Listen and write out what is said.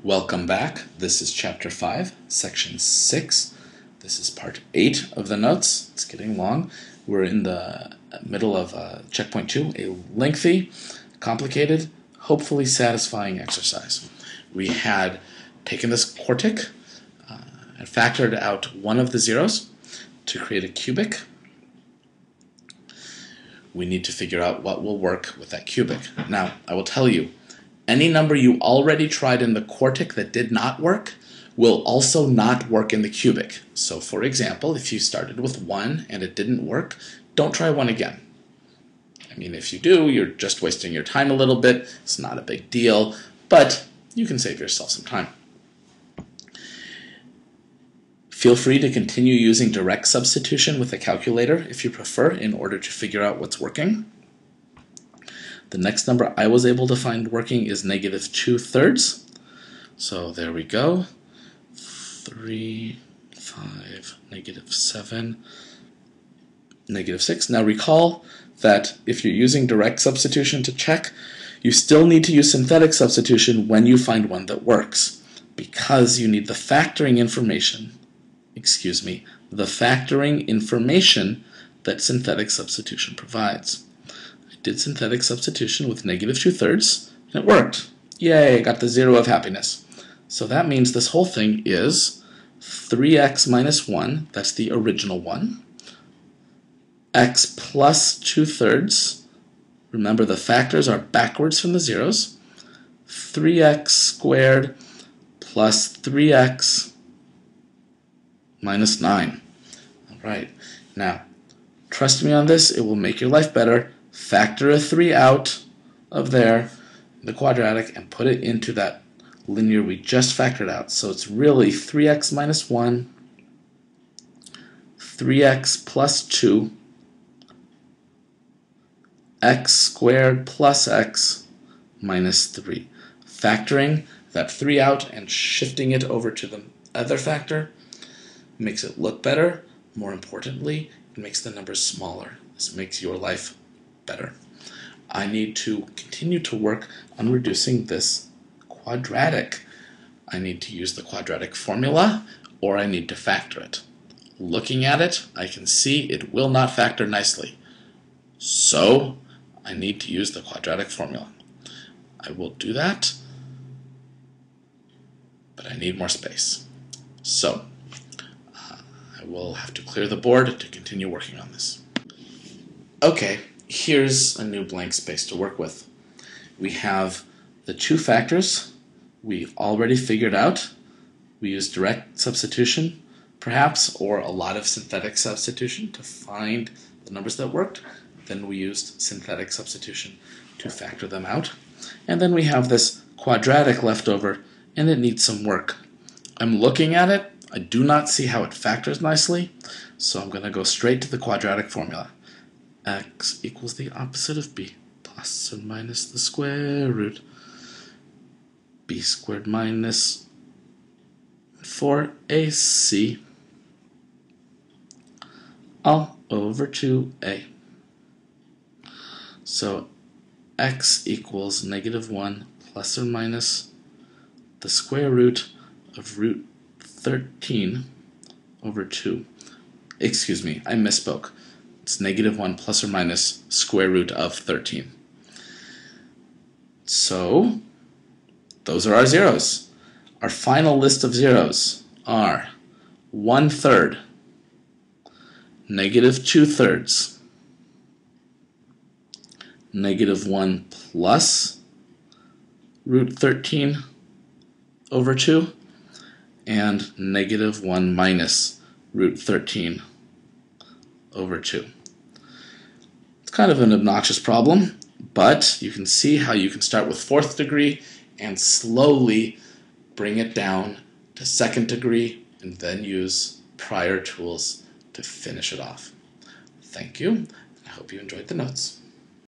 Welcome back. This is Chapter 5, Section 6. This is Part 8 of the notes. It's getting long. We're in the middle of Checkpoint 2, a lengthy, complicated, hopefully satisfying exercise. We had taken this quartic and factored out one of the zeros to create a cubic. We need to figure out what will work with that cubic. Now, I will tell you, any number you already tried in the quartic that did not work will also not work in the cubic. So for example, if you started with 1 and it didn't work, don't try 1 again. I mean, if you do, you're just wasting your time a little bit. It's not a big deal, but you can save yourself some time. Feel free to continue using direct substitution with a calculator if you prefer in order to figure out what's working. The next number I was able to find working is -2/3. So there we go. 3, 5, -7, -6. Now recall that if you're using direct substitution to check, you still need to use synthetic substitution when you find one that works, because you need the factoring information, the factoring information that synthetic substitution provides. Did synthetic substitution with -2/3, and it worked. Yay, got the 0 of happiness. So that means this whole thing is 3x minus 1, that's the original one, x plus 2/3, remember the factors are backwards from the zeros, 3x squared plus 3x minus 9. All right, now trust me on this, it will make your life better. Factor a 3 out of there, the quadratic, and put it into that linear we just factored out. So it's really 3x minus 1, 3x plus 2, x squared plus x minus 3. Factoring that 3 out and shifting it over to the other factor makes it look better. More importantly, it makes the numbers smaller. This makes your life better. I need to continue to work on reducing this quadratic. I need to use the quadratic formula, or I need to factor it. Looking at it, I can see it will not factor nicely. So I need to use the quadratic formula. I will do that, but I need more space. So I will have to clear the board to continue working on this. Okay. Here's a new blank space to work with. We have the two factors we already figured out. We used direct substitution, perhaps, or a lot of synthetic substitution to find the numbers that worked. Then we used synthetic substitution to factor them out. And then we have this quadratic left over, and it needs some work. I'm looking at it. I do not see how it factors nicely, so I'm going to go straight to the quadratic formula. X equals the opposite of b, plus or minus the square root, b squared minus 4ac all over 2a. So x equals -1 plus or minus the square root of root 13 over 2. Excuse me, I misspoke. It's -1 plus or minus square root of 13. So those are our zeros. Our final list of zeros are 1/3, -2/3, -1 plus root 13 over 2, and -1 minus root 13 over 2. It's kind of an obnoxious problem, but you can see how you can start with 4th degree and slowly bring it down to 2nd degree and then use prior tools to finish it off. Thank you. I hope you enjoyed the notes.